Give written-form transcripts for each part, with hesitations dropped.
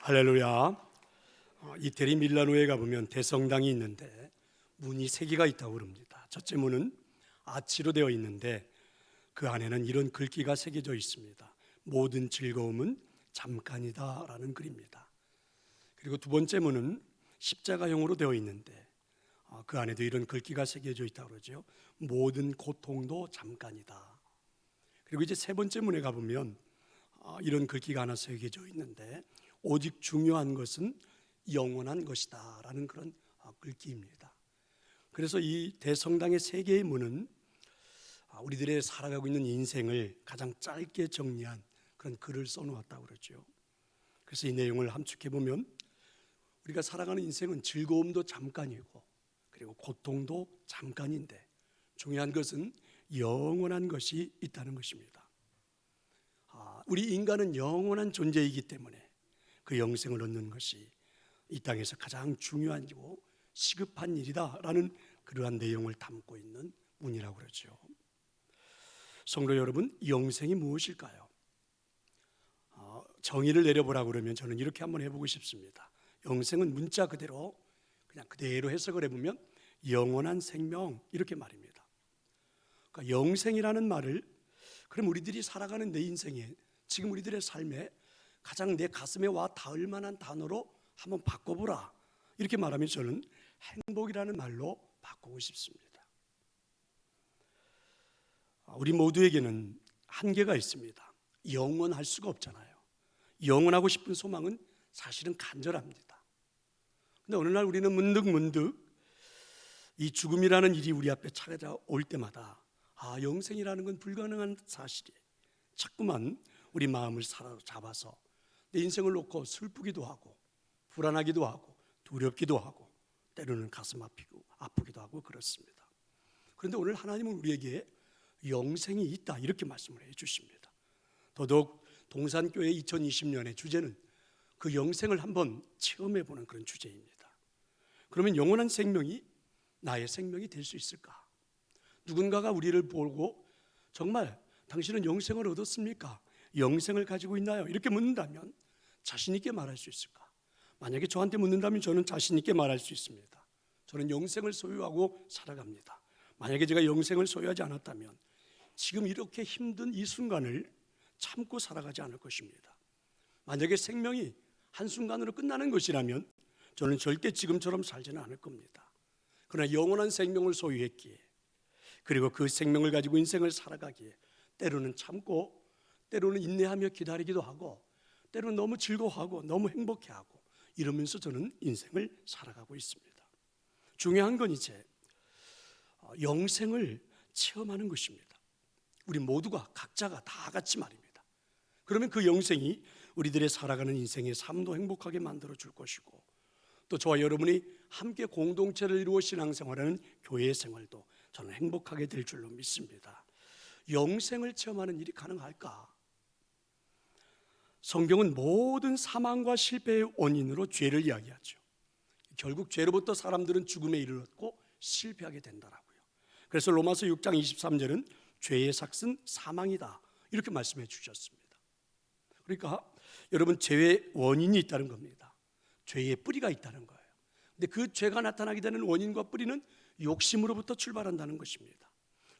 할렐루야. 이태리 밀라노에 가보면 대성당이 있는데 문이 세 개가 있다고 그럽니다. 첫째 문은 아치로 되어 있는데 그 안에는 이런 글귀가 새겨져 있습니다. 모든 즐거움은 잠깐이다 라는 글입니다. 그리고 두 번째 문은 십자가형으로 되어 있는데 그 안에도 이런 글귀가 새겨져 있다고 그러죠. 모든 고통도 잠깐이다. 그리고 이제 세 번째 문에 가보면 이런 글귀가 하나 새겨져 있는데 오직 중요한 것은 영원한 것이다 라는 그런 글귀입니다. 그래서 이 대성당의 세 개의 문은 우리들의 살아가고 있는 인생을 가장 짧게 정리한 그런 글을 써놓았다고 그러죠. 그래서 이 내용을 함축해 보면 우리가 살아가는 인생은 즐거움도 잠깐이고 그리고 고통도 잠깐인데 중요한 것은 영원한 것이 있다는 것입니다. 우리 인간은 영원한 존재이기 때문에 그 영생을 얻는 것이 이 땅에서 가장 중요하고 시급한 일이다라는 그러한 내용을 담고 있는 문이라고 그러죠. 성도 여러분, 영생이 무엇일까요? 정의를 내려보라고 그러면 저는 이렇게 한번 해보고 싶습니다. 영생은 문자 그대로 그냥 그대로 해석을 해보면 영원한 생명 이렇게 말입니다. 그러니까 영생이라는 말을 그럼 우리들이 살아가는 내 인생에 지금 우리들의 삶에 가장 내 가슴에 와 닿을 만한 단어로 한번 바꿔보라 이렇게 말하면 저는 행복이라는 말로 바꾸고 싶습니다. 우리 모두에게는 한계가 있습니다. 영원할 수가 없잖아요. 영원하고 싶은 소망은 사실은 간절합니다. 근데 어느 날 우리는 문득 이 죽음이라는 일이 우리 앞에 찾아올 때마다 영생이라는 건 불가능한 사실이 자꾸만 우리 마음을 사로잡아서 내 인생을 놓고 슬프기도 하고 불안하기도 하고 두렵기도 하고 때로는 가슴 아프기도 하고 그렇습니다. 그런데 오늘 하나님은 우리에게 영생이 있다 이렇게 말씀을 해주십니다. 더더욱 동산교회 2020년의 주제는 그 영생을 한번 체험해보는 그런 주제입니다. 그러면 영원한 생명이 나의 생명이 될 수 있을까? 누군가가 우리를 보고 정말 당신은 영생을 얻었습니까? 영생을 가지고 있나요? 이렇게 묻는다면 자신 있게 말할 수 있을까? 만약에 저한테 묻는다면 저는 자신 있게 말할 수 있습니다. 저는 영생을 소유하고 살아갑니다. 만약에 제가 영생을 소유하지 않았다면 지금 이렇게 힘든 이 순간을 참고 살아가지 않을 것입니다. 만약에 생명이 한순간으로 끝나는 것이라면 저는 절대 지금처럼 살지는 않을 겁니다. 그러나 영원한 생명을 소유했기에 그리고 그 생명을 가지고 인생을 살아가기에 때로는 참고 때로는 인내하며 기다리기도 하고 때로는 너무 즐거워하고 너무 행복해하고 이러면서 저는 인생을 살아가고 있습니다. 중요한 건 이제 영생을 체험하는 것입니다. 우리 모두가 각자가 다 같이 말입니다. 그러면 그 영생이 우리들의 살아가는 인생의 삶도 행복하게 만들어 줄 것이고 또 저와 여러분이 함께 공동체를 이루어 신앙생활하는 교회 생활도 저는 행복하게 될 줄로 믿습니다. 영생을 체험하는 일이 가능할까? 성경은 모든 사망과 실패의 원인으로 죄를 이야기하죠. 결국 죄로부터 사람들은 죽음에 이르렀고 실패하게 된다라고요. 그래서 로마서 6장 23절은 죄의 삭은 사망이다 이렇게 말씀해 주셨습니다. 그러니까 여러분 죄의 원인이 있다는 겁니다. 죄의 뿌리가 있다는 거예요. 근데 그 죄가 나타나게 되는 원인과 뿌리는 욕심으로부터 출발한다는 것입니다.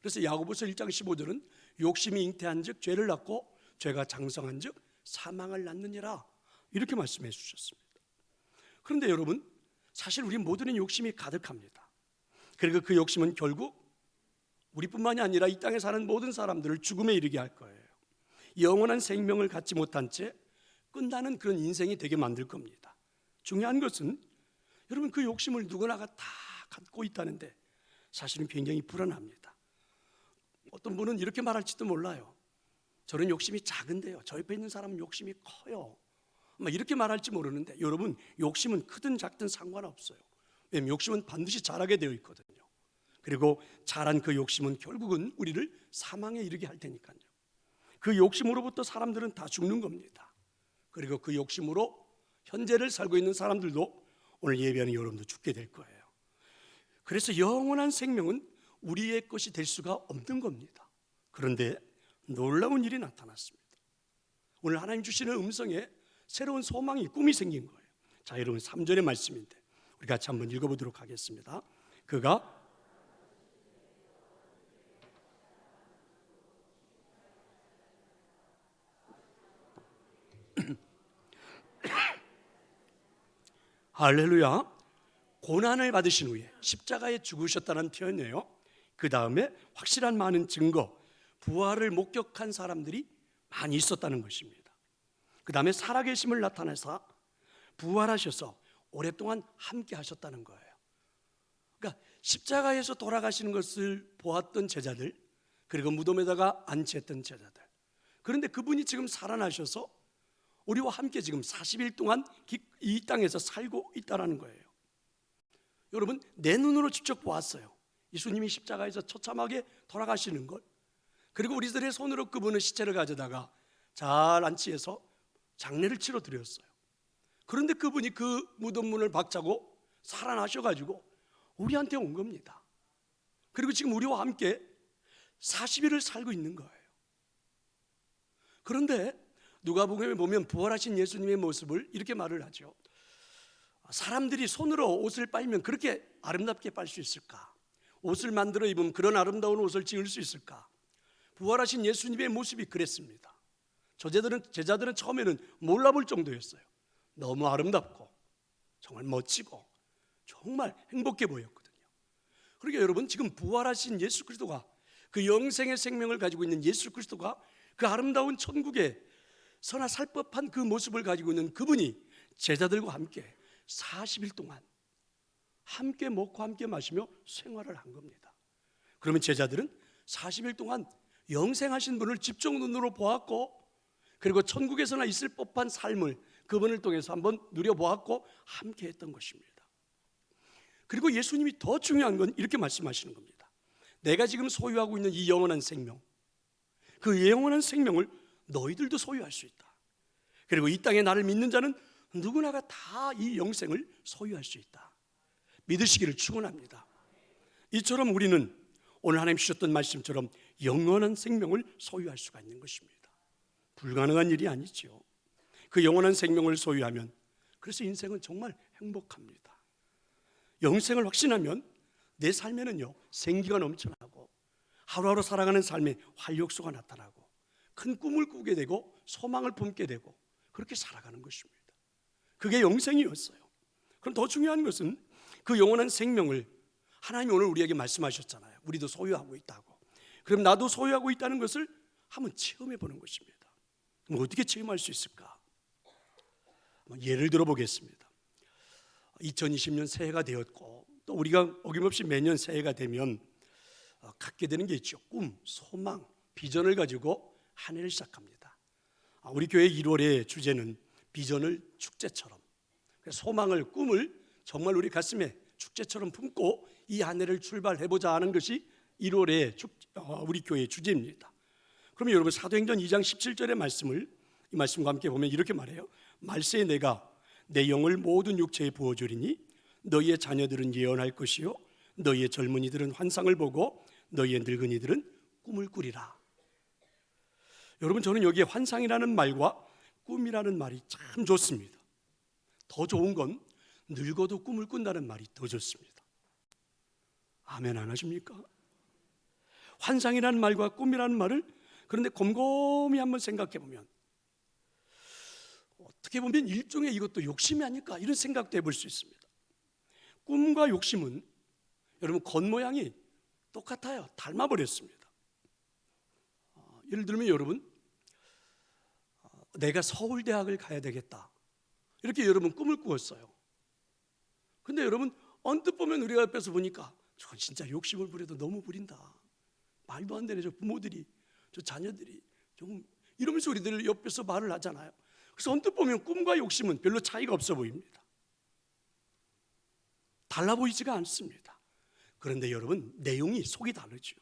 그래서 야고보서 1장 15절은 욕심이 잉태한 즉 죄를 낳고 죄가 장성한 즉 사망을 낳느니라 이렇게 말씀해 주셨습니다. 그런데 여러분 사실 우리 모두는 욕심이 가득합니다. 그리고 그 욕심은 결국 우리뿐만이 아니라 이 땅에 사는 모든 사람들을 죽음에 이르게 할 거예요. 영원한 생명을 갖지 못한 채 끝나는 그런 인생이 되게 만들 겁니다. 중요한 것은 여러분 그 욕심을 누구나가 다 갖고 있다는데 사실은 굉장히 불안합니다. 어떤 분은 이렇게 말할지도 몰라요. 저는 욕심이 작은데요. 저 옆에 있는 사람은 욕심이 커요. 이렇게 말할지 모르는데 여러분 욕심은 크든 작든 상관없어요. 왜냐하면 욕심은 반드시 자라게 되어 있거든요. 그리고 자란 그 욕심은 결국은 우리를 사망에 이르게 할 테니까요. 그 욕심으로부터 사람들은 다 죽는 겁니다. 그리고 그 욕심으로 현재를 살고 있는 사람들도 오늘 예배하는 여러분도 죽게 될 거예요. 그래서 영원한 생명은 우리의 것이 될 수가 없는 겁니다. 그런데 놀라운 일이 나타났습니다. 오늘 하나님 주시는 음성에 새로운 소망이, 꿈이 생긴 거예요. 자, 여러분 3절의 말씀인데 우리 같이 한번 읽어보도록 하겠습니다. 그가 할렐루야, 고난을 받으신 후에 십자가에 죽으셨다는 표현이에요. 그 다음에 확실한 많은 증거, 부활을 목격한 사람들이 많이 있었다는 것입니다. 그 다음에 살아계심을 나타내사 부활하셔서 오랫동안 함께 하셨다는 거예요. 그러니까 십자가에서 돌아가시는 것을 보았던 제자들, 그리고 무덤에다가 안치했던 제자들, 그런데 그분이 지금 살아나셔서 우리와 함께 지금 40일 동안 이 땅에서 살고 있다는 거예요. 여러분, 내 눈으로 직접 보았어요. 예수님이 십자가에서 처참하게 돌아가시는 걸. 그리고 우리들의 손으로 그분의 시체를 가져다가 잘 안치해서 장례를 치러 드렸어요. 그런데 그분이 그 무덤 문을 박차고 살아나셔가지고 우리한테 온 겁니다. 그리고 지금 우리와 함께 40일을 살고 있는 거예요. 그런데 누가복음에 보면 부활하신 예수님의 모습을 이렇게 말을 하죠. 사람들이 손으로 옷을 빨면 그렇게 아름답게 빨 수 있을까? 옷을 만들어 입으면 그런 아름다운 옷을 지을 수 있을까? 부활하신 예수님의 모습이 그랬습니다. 제자들은 처음에는 몰라볼 정도였어요. 너무 아름답고 정말 멋지고 정말 행복해 보였거든요. 그러니까 여러분, 지금 부활하신 예수 그리스도가, 그 영생의 생명을 가지고 있는 예수 그리스도가, 그 아름다운 천국에 서나 살 법한 그 모습을 가지고 있는 그분이 제자들과 함께 40일 동안 함께 먹고 함께 마시며 생활을 한 겁니다. 그러면 제자들은 40일 동안 영생하신 분을 직접 눈으로 보았고, 그리고 천국에서나 있을 법한 삶을 그분을 통해서 한번 누려보았고 함께 했던 것입니다. 그리고 예수님이 더 중요한 건 이렇게 말씀하시는 겁니다. 내가 지금 소유하고 있는 이 영원한 생명, 그 영원한 생명을 너희들도 소유할 수 있다. 그리고 이 땅에 나를 믿는 자는 누구나가 다 이 영생을 소유할 수 있다. 믿으시기를 축원합니다. 이처럼 우리는 오늘 하나님 주셨던 말씀처럼 영원한 생명을 소유할 수가 있는 것입니다. 불가능한 일이 아니죠. 그 영원한 생명을 소유하면, 그래서 인생은 정말 행복합니다. 영생을 확신하면 내 삶에는요, 생기가 넘쳐나고 하루하루 살아가는 삶에 활력소가 나타나고 큰 꿈을 꾸게 되고 소망을 품게 되고 그렇게 살아가는 것입니다. 그게 영생이었어요. 그럼 더 중요한 것은 그 영원한 생명을 하나님이 오늘 우리에게 말씀하셨잖아요. 우리도 소유하고 있다고. 그럼 나도 소유하고 있다는 것을 한번 체험해 보는 것입니다. 그럼 어떻게 체험할 수 있을까? 예를 들어 보겠습니다. 2020년 새해가 되었고, 또 우리가 어김없이 매년 새해가 되면 갖게 되는 게 있죠. 꿈, 소망, 비전을 가지고 한 해를 시작합니다. 우리 교회 1월의 주제는 비전을 축제처럼, 소망을, 꿈을 정말 우리 가슴에 축제처럼 품고 이 한 해를 출발해보자 하는 것이 1월의 우리 교회의 주제입니다. 그러면 여러분, 사도행전 2장 17절의 말씀을, 이 말씀과 함께 보면 이렇게 말해요. 말세에 내가 내 영을 모든 육체에 부어주리니 너희의 자녀들은 예언할 것이요 너희의 젊은이들은 환상을 보고 너희의 늙은이들은 꿈을 꾸리라. 여러분, 저는 여기에 환상이라는 말과 꿈이라는 말이 참 좋습니다. 더 좋은 건 늙어도 꿈을 꾼다는 말이 더 좋습니다. 아멘 안 하십니까? 환상이라는 말과 꿈이라는 말을, 그런데 곰곰이 한번 생각해 보면 어떻게 보면 일종의 이것도 욕심이 아닐까, 이런 생각도 해볼 수 있습니다. 꿈과 욕심은 여러분 겉모양이 똑같아요. 닮아버렸습니다. 예를 들면 여러분, 내가 서울대학을 가야 되겠다, 이렇게 여러분 꿈을 꾸었어요. 근데 여러분 언뜻 보면 우리가 옆에서 보니까 저 진짜 욕심을 부려도 너무 부린다, 말도 안 되네, 저 부모들이, 저 자녀들이 좀, 이러면서 우리들 옆에서 말을 하잖아요. 그래서 언뜻 보면 꿈과 욕심은 별로 차이가 없어 보입니다. 달라 보이지가 않습니다. 그런데 여러분, 내용이, 속이 다르죠.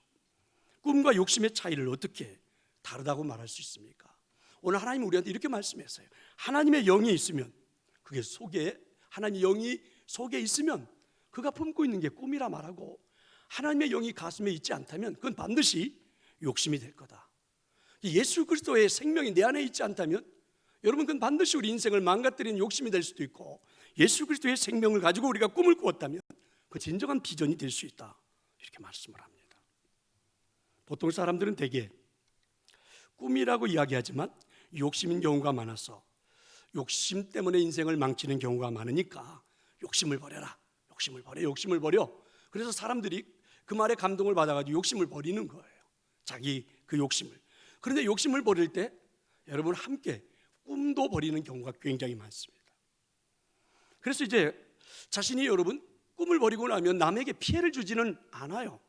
꿈과 욕심의 차이를 어떻게 다르다고 말할 수 있습니까? 오늘 하나님 우리한테 이렇게 말씀했어요. 하나님의 영이 있으면, 그게 속에, 하나님의 영이 속에 있으면 그가 품고 있는 게 꿈이라 말하고, 하나님의 영이 가슴에 있지 않다면 그건 반드시 욕심이 될 거다. 예수 그리스도의 생명이 내 안에 있지 않다면 여러분, 그건 반드시 우리 인생을 망가뜨리는 욕심이 될 수도 있고, 예수 그리스도의 생명을 가지고 우리가 꿈을 꾸었다면 그 진정한 비전이 될 수 있다, 이렇게 말씀을 합니다. 보통 사람들은 대개 꿈이라고 이야기하지만 욕심인 경우가 많아서 욕심 때문에 인생을 망치는 경우가 많으니까 욕심을 버려라, 욕심을 버려, 욕심을 버려. 그래서 사람들이 그 말에 감동을 받아가지고 욕심을 버리는 거예요, 자기 그 욕심을. 그런데 욕심을 버릴 때 여러분, 함께 꿈도 버리는 경우가 굉장히 많습니다. 그래서 이제 자신이 여러분 꿈을 버리고 나면 남에게 피해를 주지는 않아요.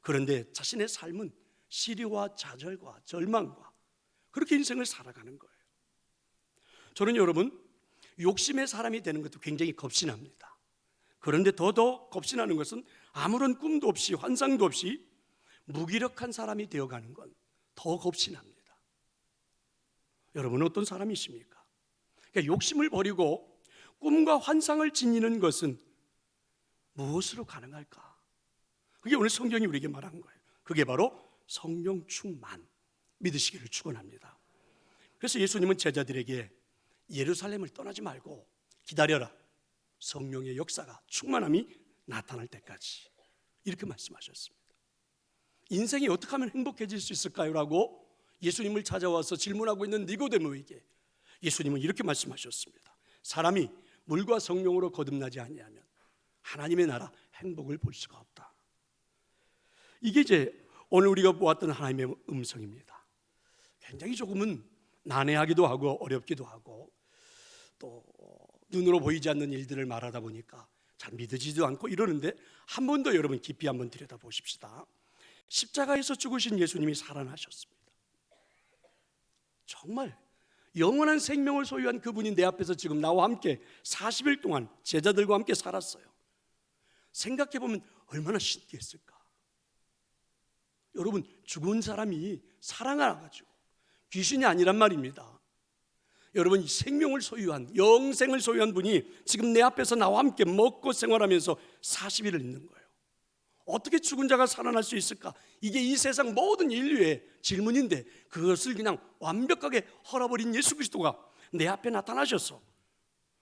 그런데 자신의 삶은 시리와 좌절과 절망과 그렇게 인생을 살아가는 거예요. 저는 여러분, 욕심의 사람이 되는 것도 굉장히 겁신합니다. 그런데 더더욱 겁신하는 것은 아무런 꿈도 없이 환상도 없이 무기력한 사람이 되어가는 건 더 겁신합니다. 여러분은 어떤 사람이십니까? 그러니까 욕심을 버리고 꿈과 환상을 지니는 것은 무엇으로 가능할까? 그게 오늘 성경이 우리에게 말한 거예요. 그게 바로 성령 충만, 믿으시기를 축원합니다. 그래서 예수님은 제자들에게 예루살렘을 떠나지 말고 기다려라, 성령의 역사가, 충만함이 나타날 때까지, 이렇게 말씀하셨습니다. 인생이 어떻게 하면 행복해질 수 있을까요? 라고 예수님을 찾아와서 질문하고 있는 니고데모에게 예수님은 이렇게 말씀하셨습니다. 사람이 물과 성령으로 거듭나지 아니하면 하나님의 나라 행복을 볼 수가 없다. 이게 이제 오늘 우리가 보았던 하나님의 음성입니다. 굉장히 조금은 난해하기도 하고 어렵기도 하고 또 눈으로 보이지 않는 일들을 말하다 보니까 잘 믿어지지도 않고 이러는데, 한 번 더 여러분 깊이 한번 들여다보십시다. 십자가에서 죽으신 예수님이 살아나셨습니다. 정말 영원한 생명을 소유한 그분이 내 앞에서 지금 나와 함께 40일 동안 제자들과 함께 살았어요. 생각해보면 얼마나 신기했을까. 여러분, 죽은 사람이 살아나가지고, 귀신이 아니란 말입니다. 여러분, 이 생명을 소유한, 영생을 소유한 분이 지금 내 앞에서 나와 함께 먹고 생활하면서 40일을 있는 거예요. 어떻게 죽은 자가 살아날 수 있을까? 이게 이 세상 모든 인류의 질문인데, 그것을 그냥 완벽하게 헐어버린 예수 그리스도가 내 앞에 나타나셔서,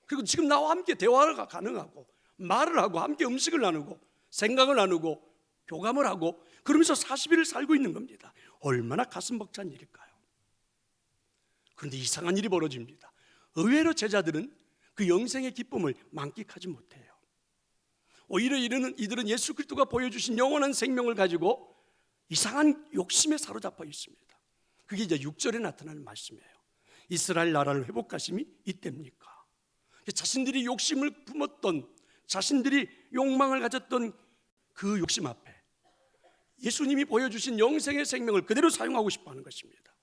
그리고 지금 나와 함께 대화가 가능하고 말을 하고 함께 음식을 나누고 생각을 나누고 교감을 하고 그러면서 40일을 살고 있는 겁니다. 얼마나 가슴 벅찬 일일까요? 그런데 이상한 일이 벌어집니다. 의외로 제자들은 그 영생의 기쁨을 만끽하지 못해요. 오히려 이들은 예수 그리스도가 보여주신 영원한 생명을 가지고 이상한 욕심에 사로잡혀 있습니다. 그게 이제 6절에 나타나는 말씀이에요. 이스라엘 나라를 회복하심이 이때입니까? 자신들이 욕심을 품었던, 자신들이 욕망을 가졌던 그 욕심 앞에 예수님이 보여주신 영생의 생명을 그대로 사용하고 싶어 하는 것입니다.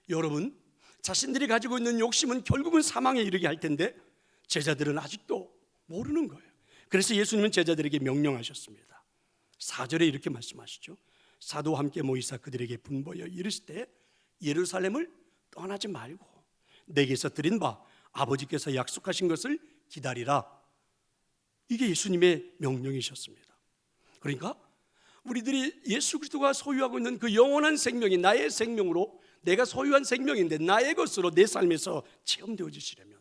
여러분, 자신들이 가지고 있는 욕심은 결국은 사망에 이르게 할 텐데 제자들은 아직도 모르는 거예요. 그래서 예수님은 제자들에게 명령하셨습니다. 4절에 이렇게 말씀하시죠. 사도와 함께 모이사 그들에게 분보여 이르시되 예루살렘을 떠나지 말고 내게서 드린 바 아버지께서 약속하신 것을 기다리라. 이게 예수님의 명령이셨습니다. 그러니까 우리들이 예수 그리스도가 소유하고 있는 그 영원한 생명이 나의 생명으로, 내가 소유한 생명인데 나의 것으로 내 삶에서 체험되어지시려면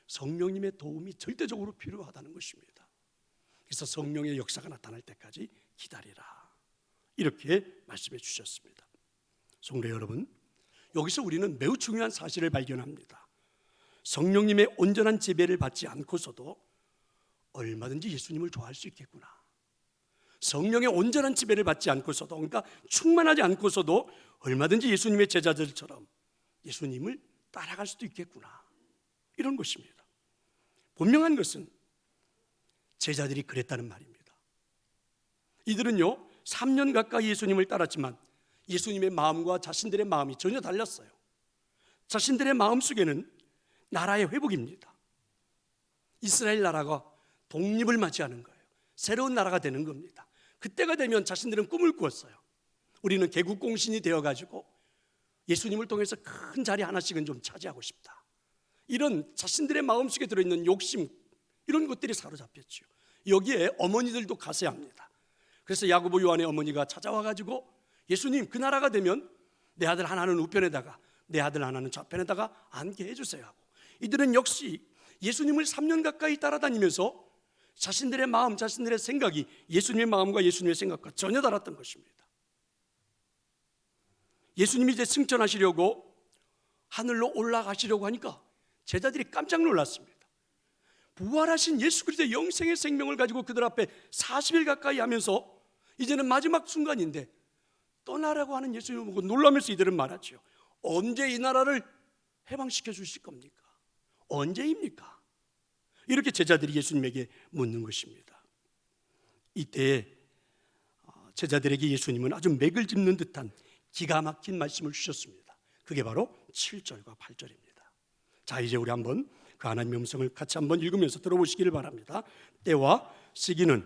성령님의 도움이 절대적으로 필요하다는 것입니다. 그래서 성령의 역사가 나타날 때까지 기다리라, 이렇게 말씀해 주셨습니다. 성도 여러분, 여기서 우리는 매우 중요한 사실을 발견합니다. 성령님의 온전한 지배를 받지 않고서도 얼마든지 예수님을 좋아할 수 있겠구나. 성령의 온전한 지배를 받지 않고서도, 그러니까 충만하지 않고서도 얼마든지 예수님의 제자들처럼 예수님을 따라갈 수도 있겠구나, 이런 것입니다. 분명한 것은 제자들이 그랬다는 말입니다. 이들은요 3년 가까이 예수님을 따랐지만 예수님의 마음과 자신들의 마음이 전혀 달랐어요. 자신들의 마음속에는 나라의 회복입니다. 이스라엘 나라가 독립을 맞이하는 거예요. 새로운 나라가 되는 겁니다. 그때가 되면 자신들은 꿈을 꾸었어요. 우리는 개국공신이 되어가지고 예수님을 통해서 큰 자리 하나씩은 좀 차지하고 싶다. 이런 자신들의 마음속에 들어있는 욕심, 이런 것들이 사로잡혔죠. 여기에 어머니들도 가서야 합니다. 그래서 야고보 요한의 어머니가 찾아와가지고 예수님, 그 나라가 되면 내 아들 하나는 우편에다가 내 아들 하나는 좌편에다가 앉게 해주세요 하고, 이들은 역시 예수님을 3년 가까이 따라다니면서 자신들의 마음, 자신들의 생각이 예수님의 마음과 예수님의 생각과 전혀 달랐던 것입니다. 예수님이 이제 승천하시려고 하늘로 올라가시려고 하니까 제자들이 깜짝 놀랐습니다. 부활하신 예수 그리스도의 영생의 생명을 가지고 그들 앞에 40일 가까이 하면서 이제는 마지막 순간인데 떠나라고 하는 예수님을 보고 놀라면서 이들은 말하죠. 언제 이 나라를 해방시켜 주실 겁니까? 언제입니까? 이렇게 제자들이 예수님에게 묻는 것입니다. 이때 제자들에게 예수님은 아주 맥을 짚는 듯한 기가 막힌 말씀을 주셨습니다. 그게 바로 7절과 8절입니다. 자, 이제 우리 한번 그 하나님의 음성을 같이 한번 읽으면서 들어보시기를 바랍니다. 때와 시기는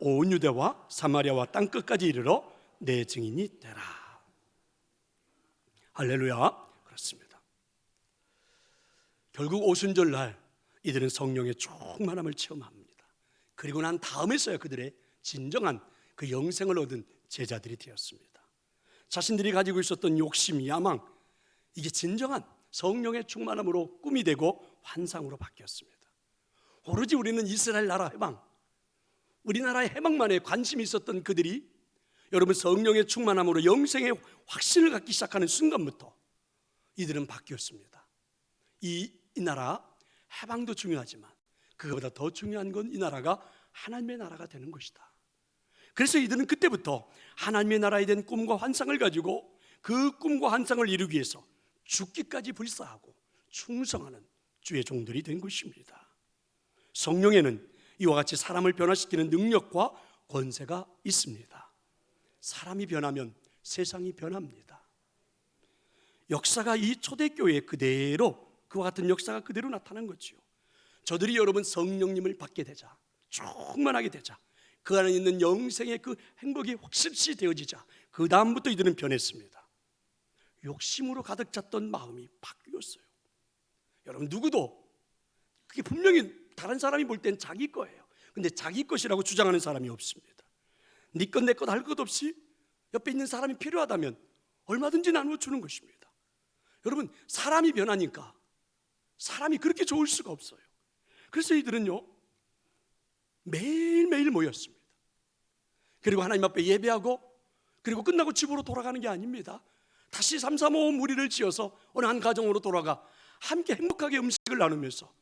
온 유대와 사마리아와 땅끝까지 이르러 내 증인이 되라. 할렐루야. 그렇습니다. 결국 오순절날 이들은 성령의 충만함을 체험합니다. 그리고 난 다음에서야 그들의 진정한 그 영생을 얻은 제자들이 되었습니다. 자신들이 가지고 있었던 욕심, 야망, 이게 진정한 성령의 충만함으로 꿈이 되고 환상으로 바뀌었습니다. 오로지 우리는 이스라엘 나라 해방, 우리나라의 해방만에 관심이 있었던 그들이 여러분 성령의 충만함으로 영생의 확신을 갖기 시작하는 순간부터 이들은 바뀌었습니다. 이 나라 해방도 중요하지만 그거보다 더 중요한 건 이 나라가 하나님의 나라가 되는 것이다. 그래서 이들은 그때부터 하나님의 나라에 대한 꿈과 환상을 가지고 그 꿈과 환상을 이루기 위해서 죽기까지 불사하고 충성하는 주의 종들이 된 것입니다. 성령에는 이와 같이 사람을 변화시키는 능력과 권세가 있습니다. 사람이 변하면 세상이 변합니다. 역사가 이 초대교회에 그대로 그와 같은 역사가 그대로 나타난 거지요. 저들이 여러분 성령님을 받게 되자, 충만하게 되자, 그 안에 있는 영생의 그 행복이 확실시 되어지자 그 다음부터 이들은 변했습니다. 욕심으로 가득 찼던 마음이 바뀌었어요. 여러분 누구도 그게 분명히 다른 사람이 볼 땐 자기 거예요. 근데 자기 것이라고 주장하는 사람이 없습니다. 네 것 내 것 할 것 없이 옆에 있는 사람이 필요하다면 얼마든지 나누어 주는 것입니다. 여러분 사람이 변하니까 사람이 그렇게 좋을 수가 없어요. 그래서 이들은요 매일매일 모였습니다. 그리고 하나님 앞에 예배하고 그리고 끝나고 집으로 돌아가는 게 아닙니다. 다시 3, 4, 5 무리를 지어서 어느 한 가정으로 돌아가 함께 행복하게 음식을 나누면서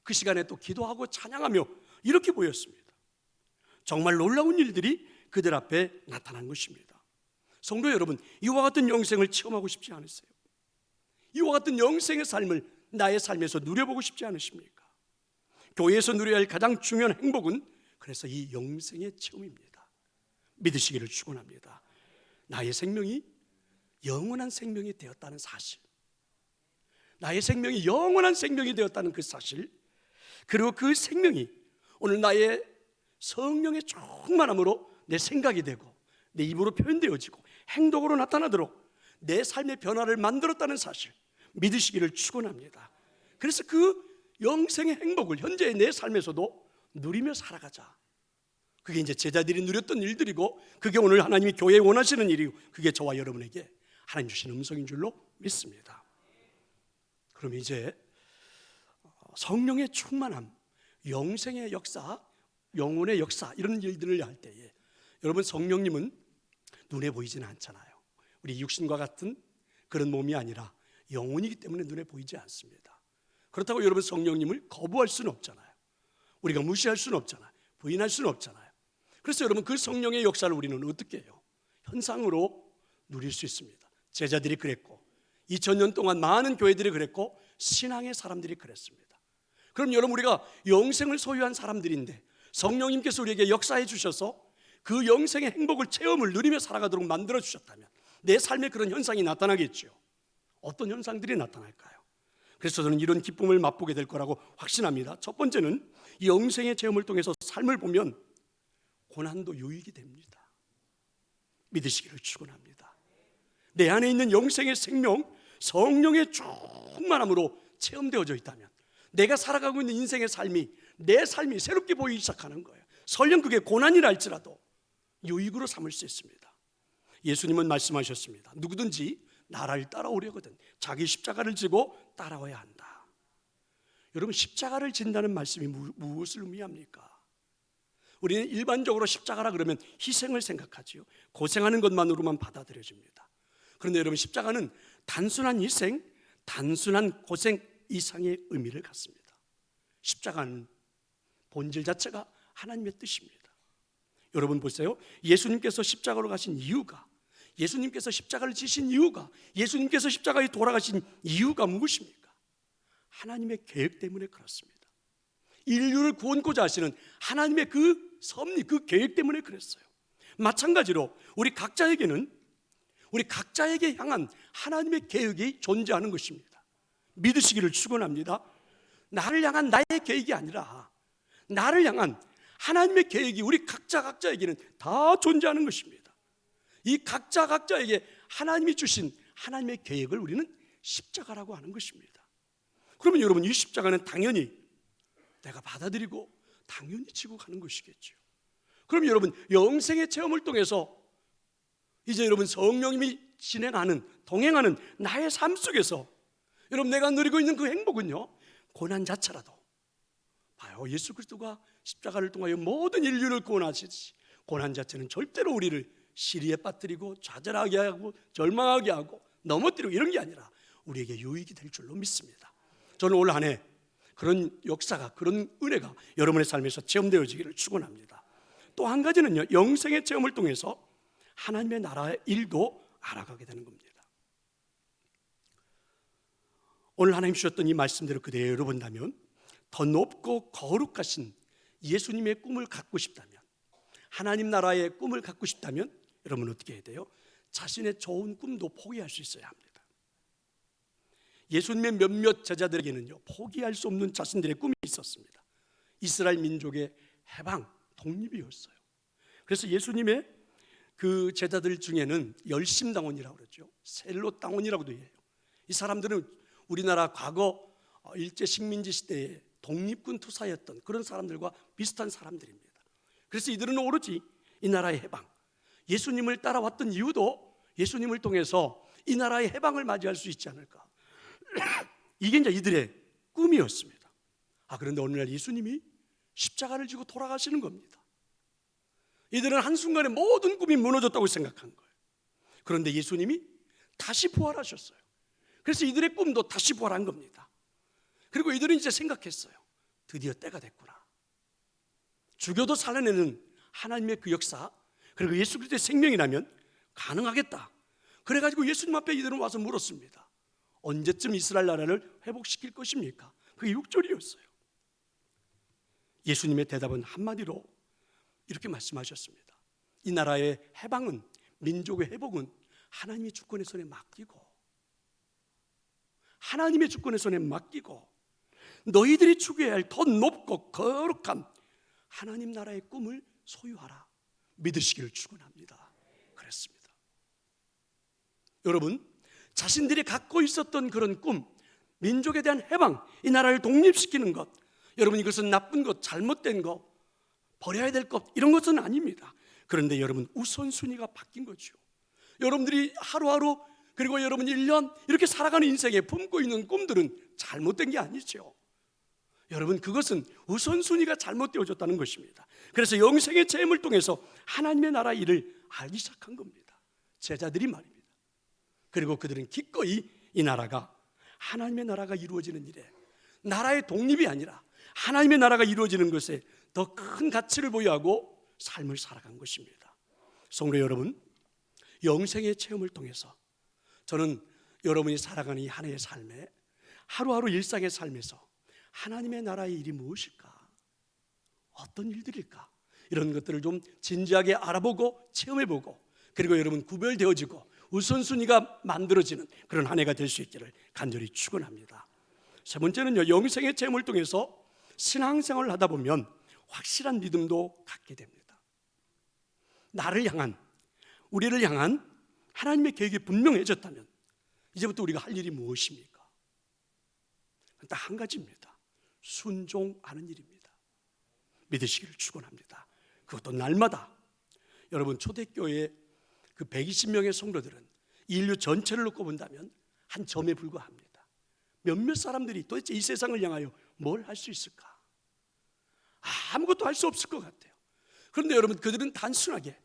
그 시간에 또 기도하고 찬양하며 이렇게 모였습니다. 정말 놀라운 일들이 그들 앞에 나타난 것입니다. 성도 여러분, 이와 같은 영생을 체험하고 싶지 않으세요? 이와 같은 영생의 삶을 나의 삶에서 누려보고 싶지 않으십니까? 교회에서 누려야 할 가장 중요한 행복은 그래서 이 영생의 체험입니다. 믿으시기를 축원합니다. 나의 생명이 영원한 생명이 되었다는 사실, 나의 생명이 영원한 생명이 되었다는 그 사실, 그리고 그 생명이 오늘 나의 성령의 충만함으로 내 생각이 되고 내 입으로 표현되어지고 행동으로 나타나도록 내 삶의 변화를 만들었다는 사실 믿으시기를 축원합니다. 그래서 그 영생의 행복을 현재의 내 삶에서도 누리며 살아가자. 그게 이제 제자들이 누렸던 일들이고 그게 오늘 하나님이 교회에 원하시는 일이고 그게 저와 여러분에게 하나님 주신 음성인 줄로 믿습니다. 그럼 이제 성령의 충만함, 영생의 역사, 영혼의 역사 이런 일들을 할 때에 여러분 성령님은 눈에 보이지는 않잖아요. 우리 육신과 같은 그런 몸이 아니라 영혼이기 때문에 눈에 보이지 않습니다. 그렇다고 여러분 성령님을 거부할 수는 없잖아요. 우리가 무시할 수는 없잖아요. 부인할 수는 없잖아요. 그래서 여러분 그 성령의 역사를 우리는 어떻게 해요? 현상으로 누릴 수 있습니다. 제자들이 그랬고 2000년 동안 많은 교회들이 그랬고 신앙의 사람들이 그랬습니다. 그럼 여러분 우리가 영생을 소유한 사람들인데 성령님께서 우리에게 역사해 주셔서 그 영생의 행복을 체험을 누리며 살아가도록 만들어 주셨다면 내 삶에 그런 현상이 나타나겠죠. 어떤 현상들이 나타날까요? 그래서 저는 이런 기쁨을 맛보게 될 거라고 확신합니다. 첫 번째는 이 영생의 체험을 통해서 삶을 보면 고난도 유익이 됩니다. 믿으시기를 축원합니다. 내 안에 있는 영생의 생명, 성령의 충만함으로 체험되어져 있다면 내가 살아가고 있는 인생의 삶이 내 삶이 새롭게 보이기 시작하는 거예요. 설령 그게 고난이라 할지라도 유익으로 삼을 수 있습니다. 예수님은 말씀하셨습니다. 누구든지 나를 따라오려거든 자기 십자가를 지고 따라와야 한다. 여러분, 십자가를 진다는 말씀이 무엇을 의미합니까? 우리는 일반적으로 십자가라 그러면 희생을 생각하지요. 고생하는 것만으로만 받아들여집니다. 그런데 여러분, 십자가는 단순한 희생, 단순한 고생 이상의 의미를 갖습니다. 십자가는 본질 자체가 하나님의 뜻입니다. 여러분 보세요. 예수님께서 십자가로 가신 이유가, 예수님께서 십자가를 지신 이유가, 예수님께서 십자가에 돌아가신 이유가 무엇입니까? 하나님의 계획 때문에 그렇습니다. 인류를 구원코자 하시는 하나님의 그 섭리, 그 계획 때문에 그랬어요. 마찬가지로 우리 각자에게 향한 하나님의 계획이 존재하는 것입니다. 믿으시기를 축원합니다. 나를 향한 나의 계획이 아니라 나를 향한 하나님의 계획이 우리 각자에게는 다 존재하는 것입니다. 이 각자에게 하나님이 주신 하나님의 계획을 우리는 십자가라고 하는 것입니다. 그러면 여러분, 이 십자가는 당연히 내가 받아들이고 당연히 지고 가는 것이겠죠. 그럼 여러분, 영생의 체험을 통해서 이제 여러분 성령님이 동행하는 나의 삶 속에서 여러분 내가 누리고 있는 그 행복은요, 고난 자체라도 봐요. 예수 그리스도가 십자가를 통하여 모든 인류를 구원하시듯이 고난 자체는 절대로 우리를 시리에 빠뜨리고 좌절하게 하고 절망하게 하고 넘어뜨리고 이런 게 아니라 우리에게 유익이 될 줄로 믿습니다. 저는 올 한 해 그런 역사가, 그런 은혜가 여러분의 삶에서 체험되어지기를 축원합니다. 또 한 가지는요, 영생의 체험을 통해서 하나님의 나라의 일도 알아가게 되는 겁니다. 오늘 하나님 주셨던 이 말씀대로 그대로 본다면 더 높고 거룩하신 예수님의 꿈을 갖고 싶다면, 하나님 나라의 꿈을 갖고 싶다면 여러분 어떻게 해야 돼요? 자신의 좋은 꿈도 포기할 수 있어야 합니다. 예수님의 몇몇 제자들에게는요, 포기할 수 없는 자신들의 꿈이 있었습니다. 이스라엘 민족의 해방, 독립이었어요. 그래서 예수님의 그 제자들 중에는 열심당원이라고 그러죠. 셀롯당원이라고도 해요. 이 사람들은 우리나라 과거 일제 식민지 시대에 독립군 투사였던 그런 사람들과 비슷한 사람들입니다. 그래서 이들은 오로지 이 나라의 해방, 예수님을 따라왔던 이유도 예수님을 통해서 이 나라의 해방을 맞이할 수 있지 않을까, 이게 이제 이들의 꿈이었습니다. 그런데 오늘날 예수님이 십자가를 지고 돌아가시는 겁니다. 이들은 한순간에 모든 꿈이 무너졌다고 생각한 거예요. 그런데 예수님이 다시 부활하셨어요. 그래서 이들의 꿈도 다시 부활한 겁니다. 그리고 이들은 이제 생각했어요. 드디어 때가 됐구나. 죽여도 살려내는 하나님의 그 역사, 그리고 예수 그리스도의 생명이라면 가능하겠다. 그래가지고 예수님 앞에 이들은 와서 물었습니다. 언제쯤 이스라엘 나라를 회복시킬 것입니까? 그게 6절이었어요. 예수님의 대답은 한마디로 이렇게 말씀하셨습니다. 이 나라의 해방은, 민족의 회복은 하나님의 주권의 손에 맡기고, 하나님의 주권의 손에 맡기고 너희들이 추구해야 할 더 높고 거룩한 하나님 나라의 꿈을 소유하라. 믿으시기를 축원합니다. 그랬습니다. 여러분, 자신들이 갖고 있었던 그런 꿈, 민족에 대한 해방, 이 나라를 독립시키는 것, 여러분 이것은 나쁜 것, 잘못된 것, 버려야 될 것, 이런 것은 아닙니다. 그런데 여러분, 우선순위가 바뀐 거죠. 여러분들이 하루하루, 그리고 여러분 1년 이렇게 살아가는 인생에 품고 있는 꿈들은 잘못된 게 아니죠. 여러분, 그것은 우선순위가 잘못되어졌다는 것입니다. 그래서 영생의 체험을 통해서 하나님의 나라 일을 알기 시작한 겁니다. 제자들이 말입니다. 그리고 그들은 기꺼이 이 나라가, 하나님의 나라가 이루어지는 일에, 나라의 독립이 아니라 하나님의 나라가 이루어지는 것에 더 큰 가치를 부여하고 삶을 살아간 것입니다. 성도 여러분, 영생의 체험을 통해서 저는 여러분이 살아가는 이 한 해의 삶에, 하루하루 일상의 삶에서 하나님의 나라의 일이 무엇일까? 어떤 일들일까? 이런 것들을 좀 진지하게 알아보고 체험해보고, 그리고 여러분 구별되어지고 우선순위가 만들어지는 그런 한 해가 될 수 있기를 간절히 축원합니다. 세 번째는요, 영생의 체험을 통해서 신앙생활을 하다 보면 확실한 믿음도 갖게 됩니다. 나를 향한, 우리를 향한 하나님의 계획이 분명해졌다면 이제부터 우리가 할 일이 무엇입니까? 딱 한 가지입니다. 순종하는 일입니다. 믿으시기를 축원합니다. 그것도 날마다. 여러분, 초대교회 그 120명의 성도들은 인류 전체를 놓고 본다면 한 점에 불과합니다. 몇몇 사람들이 도대체 이 세상을 향하여 뭘 할 수 있을까? 아무것도 할 수 없을 것 같아요. 그런데 여러분, 그들은 단순하게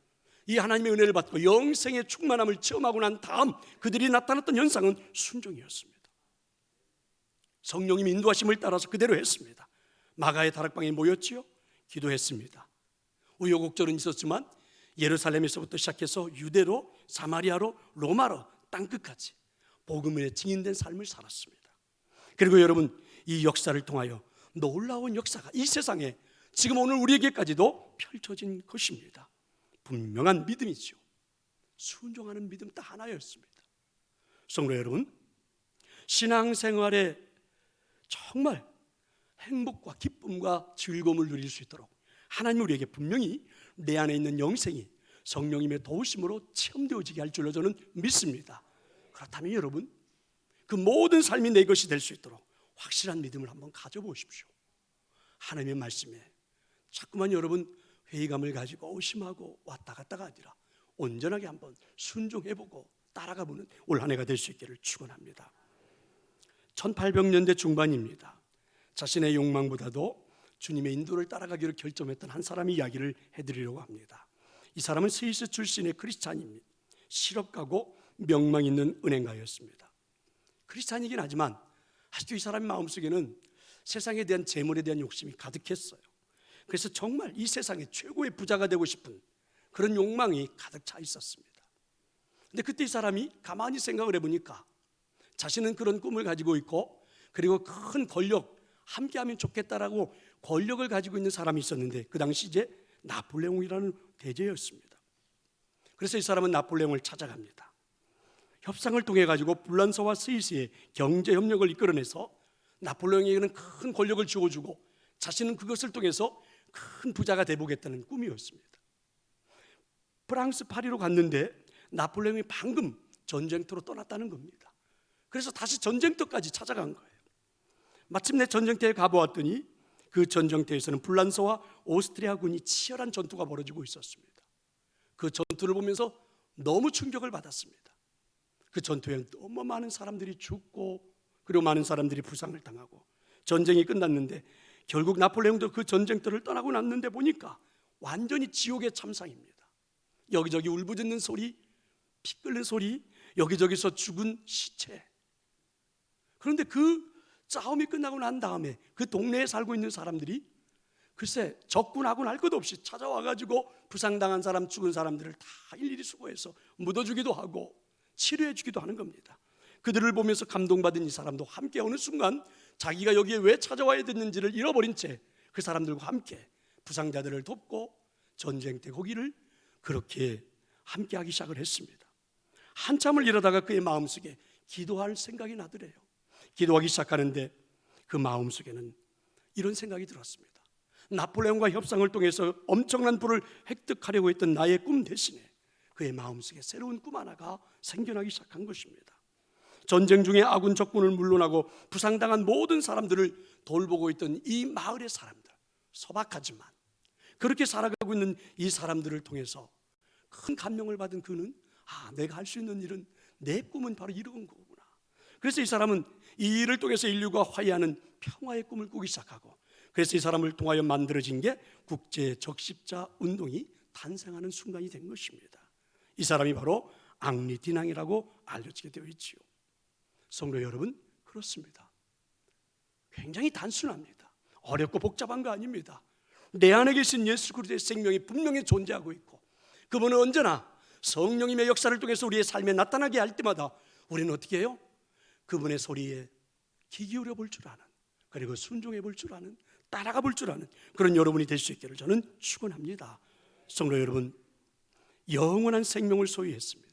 이 하나님의 은혜를 받고 영생의 충만함을 체험하고 난 다음 그들이 나타났던 현상은 순종이었습니다. 성령님이 인도하심을 따라서 그대로 했습니다. 마가의 다락방에 모였지요. 기도했습니다. 우여곡절은 있었지만 예루살렘에서부터 시작해서 유대로, 사마리아로, 로마로 땅끝까지 복음에 증인된 삶을 살았습니다. 그리고 여러분, 이 역사를 통하여 놀라운 역사가 이 세상에 지금 오늘 우리에게까지도 펼쳐진 것입니다. 분명한 믿음이죠. 순종하는 믿음 딱 하나였습니다. 성도 여러분, 신앙생활에 정말 행복과 기쁨과 즐거움을 누릴 수 있도록 하나님 우리에게 분명히 내 안에 있는 영생이 성령님의 도우심으로 체험되어지게 할 줄로 저는 믿습니다. 그렇다면 여러분, 그 모든 삶이 내 것이 될 수 있도록 확실한 믿음을 한번 가져보십시오. 하나님의 말씀에 자꾸만 여러분 회의감을 가지고 의심하고 왔다 갔다가 아니라 온전하게 한번 순종해보고 따라가보는 올 한 해가 될 수 있기를 축원합니다. 1800년대 중반입니다. 자신의 욕망보다도 주님의 인도를 따라가기로 결정했던 한 사람의 이야기를 해드리려고 합니다. 이 사람은 스위스 출신의 크리스찬입니다. 실업가고 명망 있는 은행가였습니다. 크리스찬이긴 하지만 아직도 이 사람의 마음속에는 세상에 대한 재물에 대한 욕심이 가득했어요. 그래서 정말 이 세상의 최고의 부자가 되고 싶은 그런 욕망이 가득 차 있었습니다. 근데 그때 이 사람이 가만히 생각을 해보니까 자신은 그런 꿈을 가지고 있고 그리고 큰 권력, 함께하면 좋겠다라고 권력을 가지고 있는 사람이 있었는데 그 당시 이제 나폴레옹이라는 대제였습니다. 그래서 이 사람은 나폴레옹을 찾아갑니다. 협상을 통해 가지고 불란서와 스위스의 경제 협력을 이끌어내서 나폴레옹에게는 큰 권력을 주어주고 자신은 그것을 통해서 큰 부자가 되보겠다는 꿈이었습니다. 프랑스 파리로 갔는데 나폴레옹이 방금 전쟁터로 떠났다는 겁니다. 그래서 다시 전쟁터까지 찾아간 거예요. 마침내 전쟁터에 가보았더니 그 전쟁터에서는 불란서와 오스트리아군이 치열한 전투가 벌어지고 있었습니다. 그 전투를 보면서 너무 충격을 받았습니다. 그 전투에 너무 많은 사람들이 죽고 그리고 많은 사람들이 부상을 당하고 전쟁이 끝났는데 결국 나폴레옹도 그 전쟁터를 떠나고 났는데 보니까 완전히 지옥의 참상입니다. 여기저기 울부짖는 소리, 피 끓는 소리, 여기저기서 죽은 시체. 그런데 그 싸움이 끝나고 난 다음에 그 동네에 살고 있는 사람들이 글쎄 적군하고는 할 것 없이 찾아와가지고 부상당한 사람, 죽은 사람들을 다 일일이 수거해서 묻어주기도 하고 치료해주기도 하는 겁니다. 그들을 보면서 감동받은 이 사람도 함께 어느 순간 자기가 여기에 왜 찾아와야 됐는지를 잃어버린 채 그 사람들과 함께 부상자들을 돕고 전쟁터 거기를 그렇게 함께하기 시작을 했습니다. 한참을 이러다가 그의 마음속에 기도할 생각이 나더래요. 기도하기 시작하는데 그 마음속에는 이런 생각이 들었습니다. 나폴레옹과 협상을 통해서 엄청난 부를 획득하려고 했던 나의 꿈 대신에 그의 마음속에 새로운 꿈 하나가 생겨나기 시작한 것입니다. 전쟁 중에 아군 적군을 물러나고 부상당한 모든 사람들을 돌보고 있던 이 마을의 사람들, 소박하지만 그렇게 살아가고 있는 이 사람들을 통해서 큰 감명을 받은 그는 내가 할 수 있는 일은 내 꿈은 바로 이런 거구나. 그래서 이 사람은 이 일을 통해서 인류가 화해하는 평화의 꿈을 꾸기 시작하고 그래서 이 사람을 통하여 만들어진 게 국제 적십자 운동이 탄생하는 순간이 된 것입니다. 이 사람이 바로 앙리 디낭이라고 알려지게 되어 있지요. 성도 여러분, 그렇습니다. 굉장히 단순합니다. 어렵고 복잡한 거 아닙니다. 내 안에 계신 예수 그리스도의 생명이 분명히 존재하고 있고 그분은 언제나 성령님의 역사를 통해서 우리의 삶에 나타나게 할 때마다 우리는 어떻게 해요? 그분의 소리에 귀 기울여 볼 줄 아는, 그리고 순종해 볼 줄 아는, 따라가 볼 줄 아는 그런 여러분이 될 수 있기를 저는 축원합니다. 성도 여러분, 영원한 생명을 소유했습니다.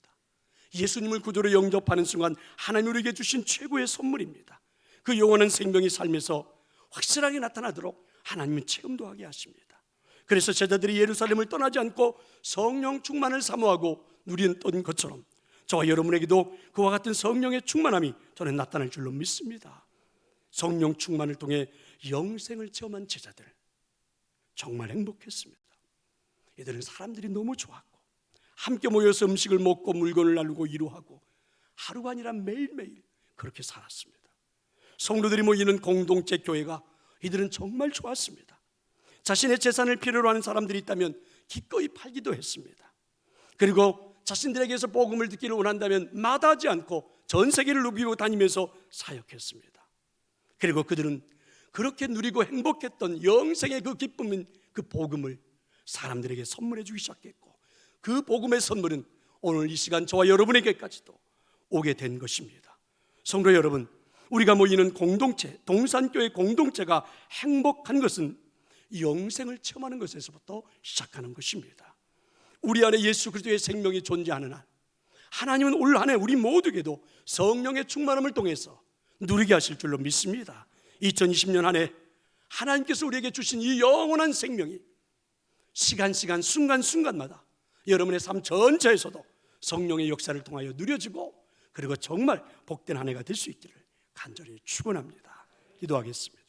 예수님을 구주로 영접하는 순간 하나님 우리에게 주신 최고의 선물입니다. 그 영원한 생명이 삶에서 확실하게 나타나도록 하나님은 체험도 하게 하십니다. 그래서 제자들이 예루살렘을 떠나지 않고 성령 충만을 사모하고 누리던 것처럼 저와 여러분에게도 그와 같은 성령의 충만함이 저는 나타날 줄로 믿습니다. 성령 충만을 통해 영생을 체험한 제자들, 정말 행복했습니다. 이들은 사람들이 너무 좋았고 함께 모여서 음식을 먹고 물건을 나누고 위로하고 하루가 아니라 매일매일 그렇게 살았습니다. 성도들이 모이는 공동체 교회가 이들은 정말 좋았습니다. 자신의 재산을 필요로 하는 사람들이 있다면 기꺼이 팔기도 했습니다. 그리고 자신들에게서 복음을 듣기를 원한다면 마다하지 않고 전 세계를 누비고 다니면서 사역했습니다. 그리고 그들은 그렇게 누리고 행복했던 영생의 그 기쁨인 그 복음을 사람들에게 선물해 주기 시작했고, 그 복음의 선물은 오늘 이 시간 저와 여러분에게까지도 오게 된 것입니다. 성도 여러분, 우리가 모이는 공동체, 동산교회 공동체가 행복한 것은 영생을 체험하는 것에서부터 시작하는 것입니다. 우리 안에 예수 그리스도의 생명이 존재하는 한, 하나님은 올 한 해 우리 모두에게도 성령의 충만함을 통해서 누리게 하실 줄로 믿습니다. 2020년 한 해 하나님께서 우리에게 주신 이 영원한 생명이 시간 순간순간마다 여러분의 삶 전체에서도 성령의 역사를 통하여 누려지고, 그리고 정말 복된 한 해가 될 수 있기를 간절히 축원합니다. 기도하겠습니다.